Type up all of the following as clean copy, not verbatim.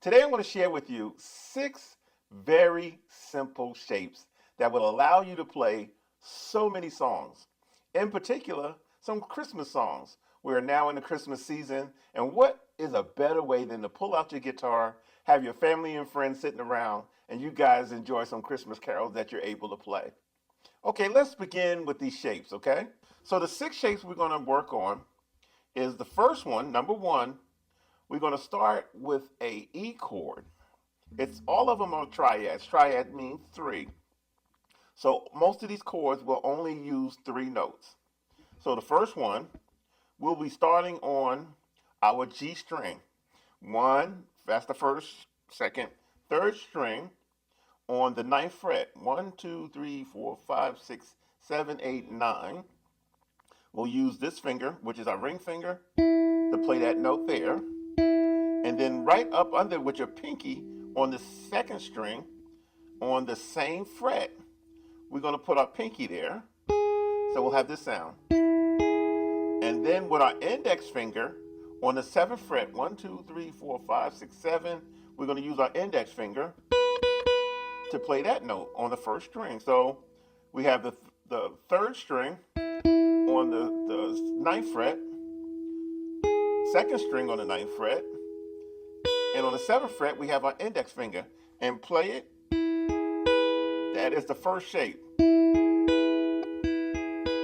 Today I'm going to share with you 6 very simple shapes that will allow you to play so many songs. In particular, some Christmas songs. We're now in the Christmas season, and what is a better way than to pull out your guitar, have your family and friends sitting around, and you guys enjoy some Christmas carols that you're able to play. Okay, let's begin with these shapes, okay? So the 6 shapes we're going to work on is the first one, number 1, we're going to start with a E chord. It's all of them are triads. Triad means 3. So most of these chords will only use 3 notes. So the first one, we'll be starting on our G string. 1, that's the first, second, third string on the 9th fret. 1, 2, 3, 4, 5, 6, 7, 8, 9. We'll use this finger, which is our ring finger, to play that note there. And then right up under with your pinky on the 2nd string on the same fret, we're going to put our pinky there. So we'll have this sound. And then with our index finger on the 7th fret, 1, 2, 3, 4, 5, 6, 7, we're going to use our index finger to play that note on the 1st string. So we have the 3rd string on the 9th fret, 2nd string on the 9th fret, and on the 7th fret we have our index finger, and play it. That is the first shape.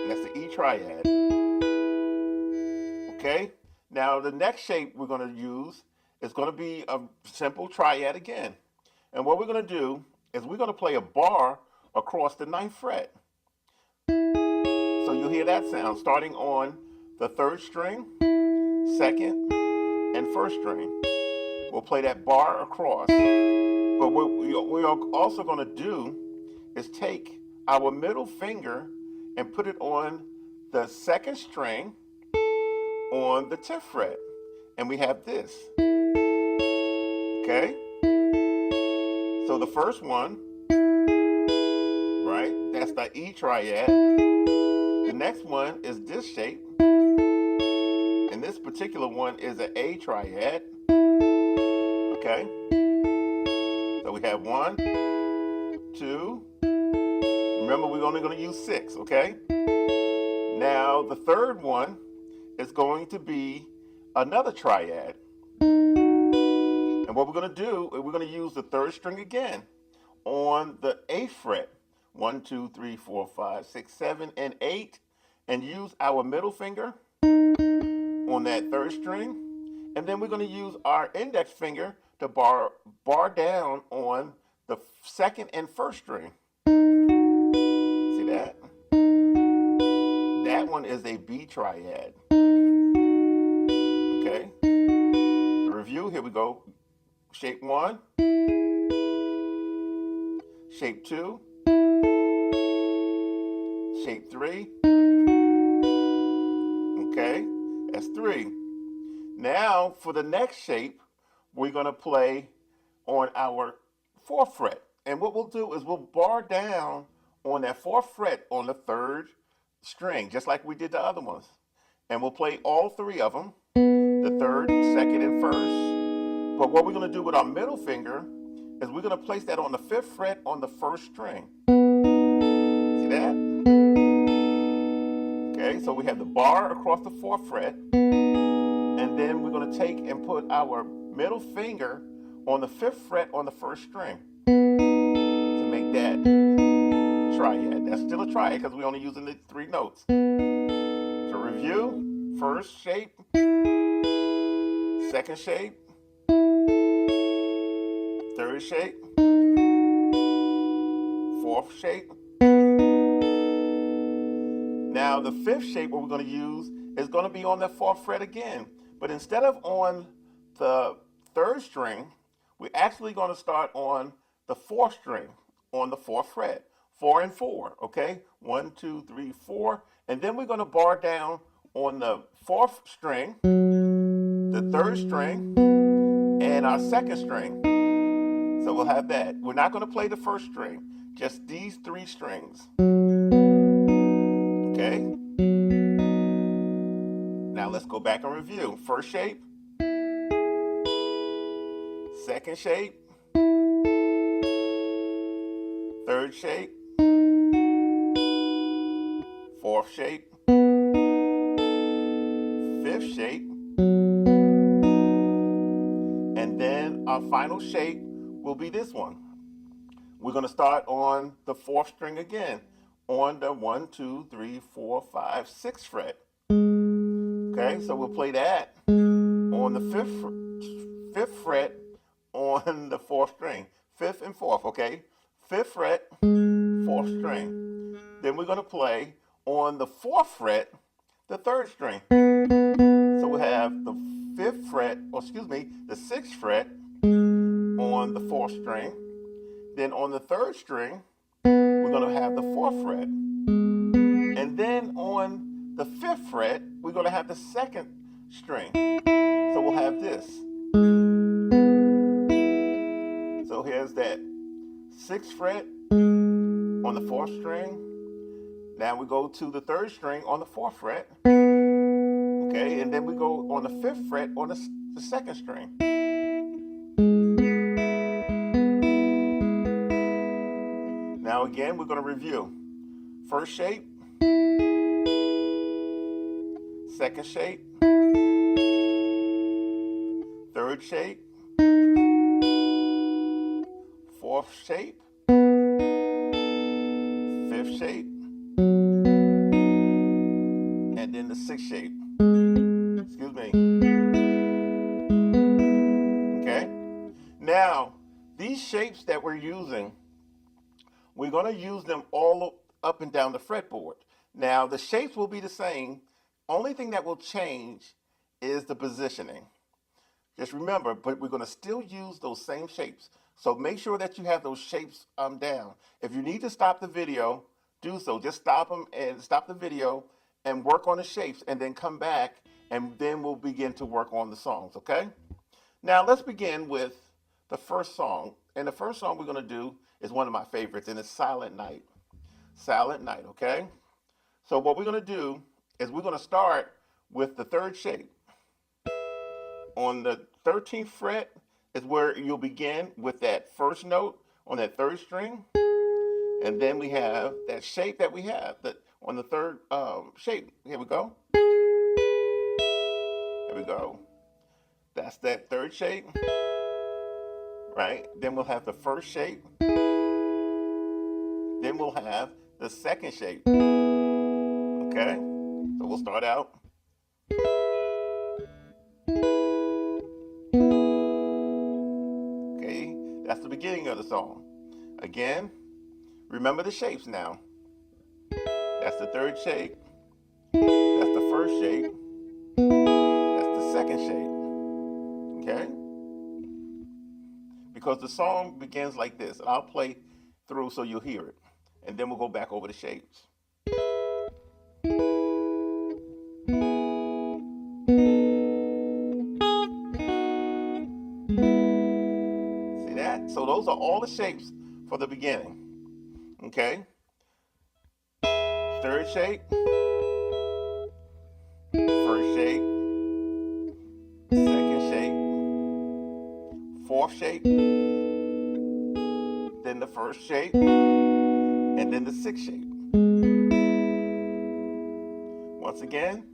That's the E triad. Okay, now the next shape we're going to use is going to be a simple triad again. And what we're going to do is we're going to play a bar across the 9th fret. So you'll hear that sound starting on the 3rd string, 2nd, and 1st string. We'll play that bar across. But what we are also going to do is take our middle finger and put it on the 2nd string on the 10th fret. And we have this. Okay? So the first one, right, that's the E triad. The next one is this shape. And this particular one is an A triad. Okay? So we have 1, 2. Remember, we're only going to use 6, okay? Now, the third one is going to be another triad. And what we're going to do is we're going to use the 3rd string again on the 8th fret. 1, 2, 3, 4, 5, 6, 7, and 8. And use our middle finger on that 3rd string. And then we're going to use our index finger to bar down on the 2nd and 1st string. See that? That one is a B triad. Okay? To review, here we go. Shape 1, shape 2, shape 3. Okay? That's 3. Now, for the next shape, we're going to play on our 4th fret. And what we'll do is we'll bar down on that 4th fret on the 3rd string, just like we did the other ones. And we'll play all 3 of them, the 3rd, 2nd, and 1st. But what we're going to do with our middle finger is we're going to place that on the 5th fret on the 1st string. See that? Okay, so we have the bar across the 4th fret. And then we're going to take and put our middle finger on the 5th fret on the 1st string to make that triad. That's still a triad because we're only using the 3 notes. To review, 1st shape, 2nd shape, 3rd shape, 4th shape. Now the 5th shape what we're going to use is going to be on the 4th fret again. But instead of on the 3rd string, we're actually going to start on the 4th string on the 4th fret. 4 and 4, okay? 1, 2, 3, 4. And then we're going to bar down on the 4th string, the 3rd string, and our 2nd string. So we'll have that. We're not going to play the 1st string, just these 3 strings. Okay? Now let's go back and review. 1st shape, second shape, third shape, fourth shape, fifth shape, and then our final shape will be this one. We're going to start on the fourth string again, on the 1, 2, 3, 4, 5, 6th fret. Okay, so we'll play that on the fifth fret on the fourth string, fifth and fourth. Okay, fifth fret, fourth string. Then we're going to play on the fourth fret, the third string. So we have the fifth fret, or excuse me, the sixth fret on the fourth string. Then on the third string, we're going to have the fourth fret. And then on the fifth fret, we're going to have the second string. So we'll have this. So here's that sixth fret on the fourth string. Now we go to the third string on the fourth fret. Okay, and then we go on the fifth fret on the second string. Now again, we're going to review. First shape, second shape, third shape, fourth shape, fifth shape, and then the sixth shape. Excuse me. Okay? Now, these shapes that we're using, we're going to use them all up and down the fretboard. Now, the shapes will be the same. Only thing that will change is the positioning. Just remember, but we're going to still use those same shapes. So make sure that you have those shapes down. If you need to stop the video, do so. Just stop the video and work on the shapes, and then come back, and then we'll begin to work on the songs, okay? Now, let's begin with the first song. And the first song we're going to do is one of my favorites, and it's Silent Night. Silent Night, okay? So what we're going to do is we're going to start with the third shape. On the 13th fret is where you'll begin with that first note on that third string. And then we have that shape that we have on the third shape. Here we go. There we go. That's that third shape. Right? Then we'll have the first shape. Then we'll have the second shape. Okay? So we'll start out. Okay? That's the beginning of the song. Again, remember the shapes now. That's the third shape. That's the first shape. That's the second shape. Okay? Because the song begins like this, and I'll play through so you'll hear it. And then we'll go back over the shapes. See that? So those are all the shapes for the beginning. Okay? Third shape, first shape, second shape, fourth shape, then the first shape, and then the sixth shape. Once again.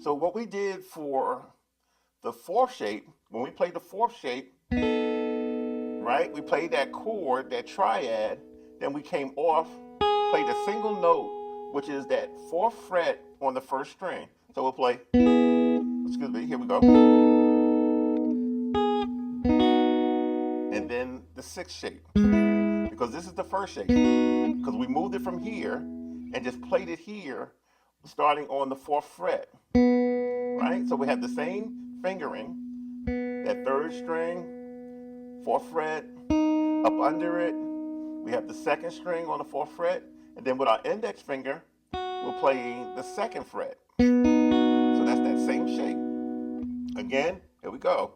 So what we did for the fourth shape, when we played the fourth shape, right, we played that chord, that triad, then we came off, played a single note, which is that fourth fret on the first string. So we'll play, excuse me, here we go. And then the sixth shape, because this is the first shape, because we moved it from here and just played it here, starting on the fourth fret. Right? So we have the same fingering, that third string, fourth fret, up under it. We have the second string on the fourth fret, and then with our index finger, we're playing the second fret. So that's that same shape. Again, here we go.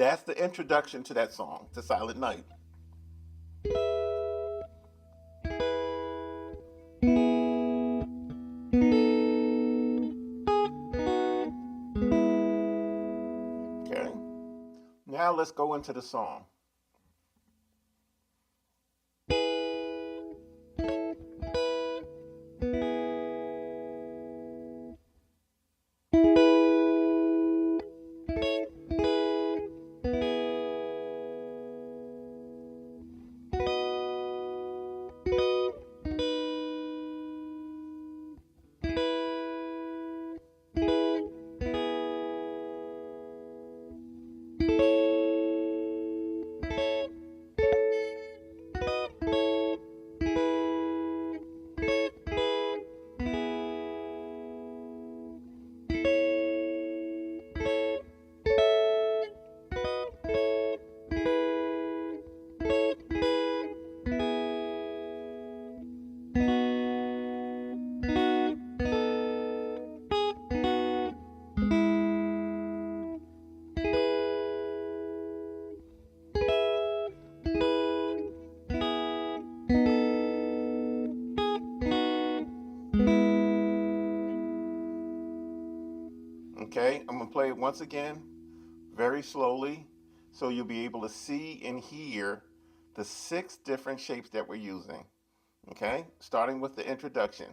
That's the introduction to that song, to Silent Night. Okay. Now let's go into the song. Okay, I'm gonna play it once again, very slowly, so you'll be able to see and hear the 6 different shapes that we're using. Okay, starting with the introduction.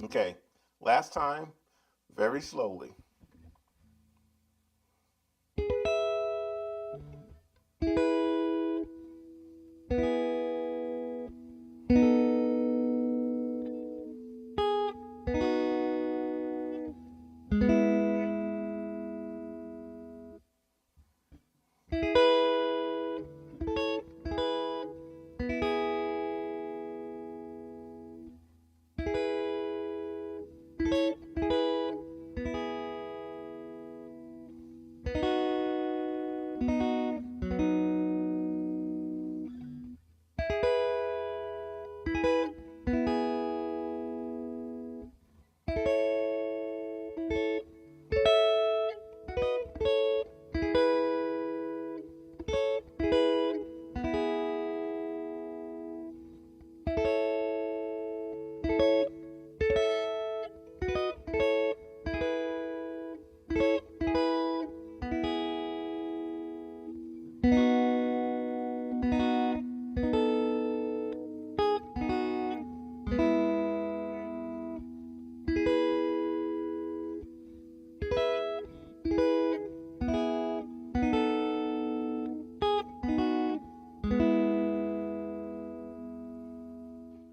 Okay, last time, very slowly.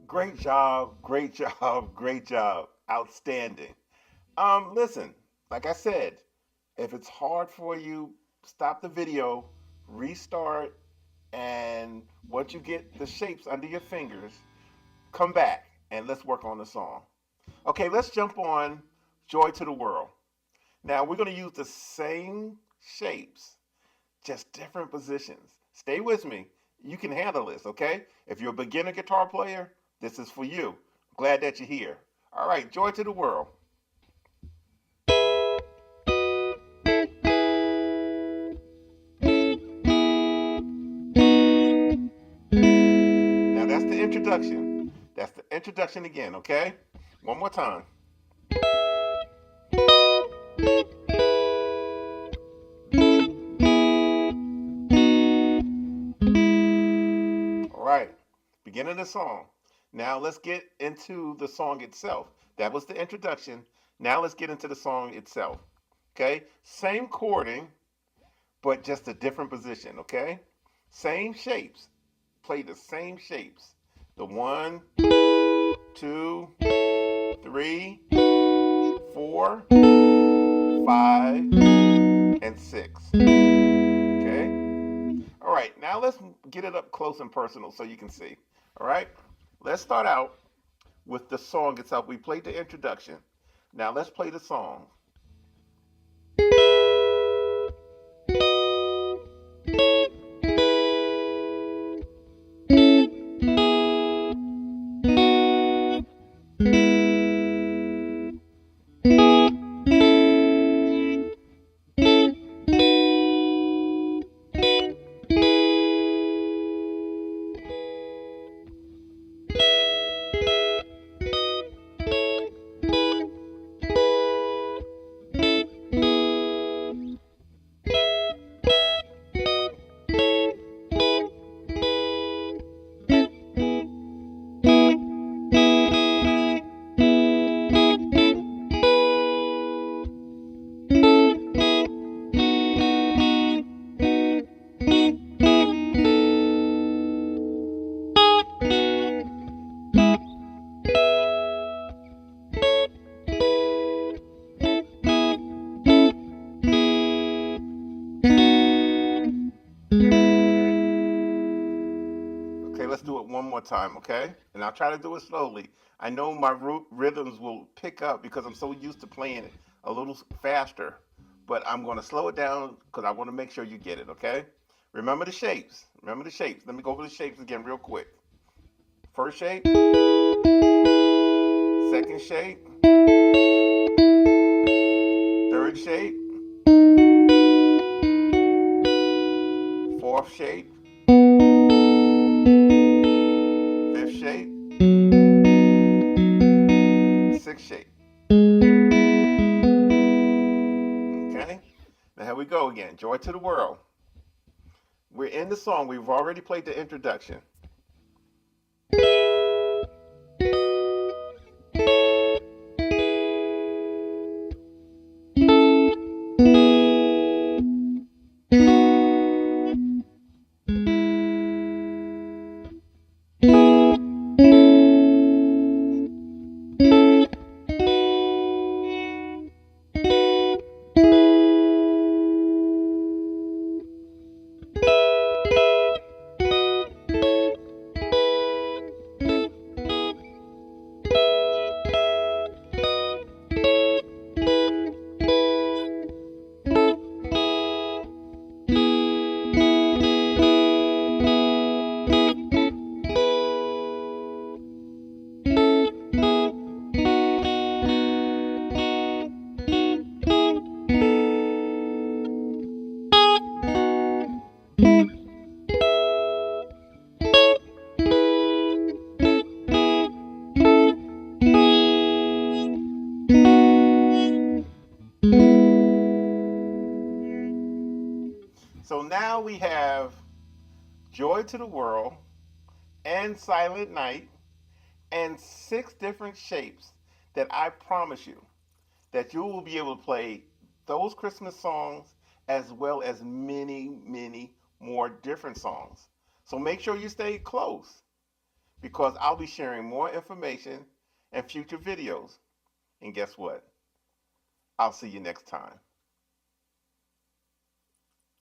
Great job, great job, great job. Outstanding. Listen, like I said, if it's hard for you, stop the video, restart, and once you get the shapes under your fingers, come back and let's work on the song. Okay, let's jump on Joy to the World. Now we're going to use the same shapes, just different positions. Stay with me. You can handle this, okay? If you're a beginner guitar player, this is for you. Glad that you're here. All right, joy to the world. Now that's the introduction. That's the introduction again, okay? One more time. All right, beginning the song. Now let's get into the song itself. That was the introduction. Now let's get into the song itself. Okay? Same chording, but just a different position, okay? Same shapes. Play the same shapes. The 1, 2, 3, 4, 5, and 6. Okay? All right, now let's get it up close and personal so you can see. All right? Let's start out with the song itself. We played the introduction. Now let's play the song. Okay, let's do it one more time, okay? And I'll try to do it slowly. I know my rhythms will pick up because I'm so used to playing it a little faster, but I'm going to slow it down because I want to make sure you get it, okay? Remember the shapes. Remember the shapes. Let me go over the shapes again real quick. First shape, second shape, third shape, fourth shape, fifth shape, sixth shape. Okay? Now here we go again. Joy to the world. We're in the song. We've already played the introduction. So now we have Joy to the World and Silent Night and 6 different shapes that I promise you that you will be able to play those Christmas songs as well as many, many more different songs. So make sure you stay close because I'll be sharing more information and future videos. And guess what? I'll see you next time.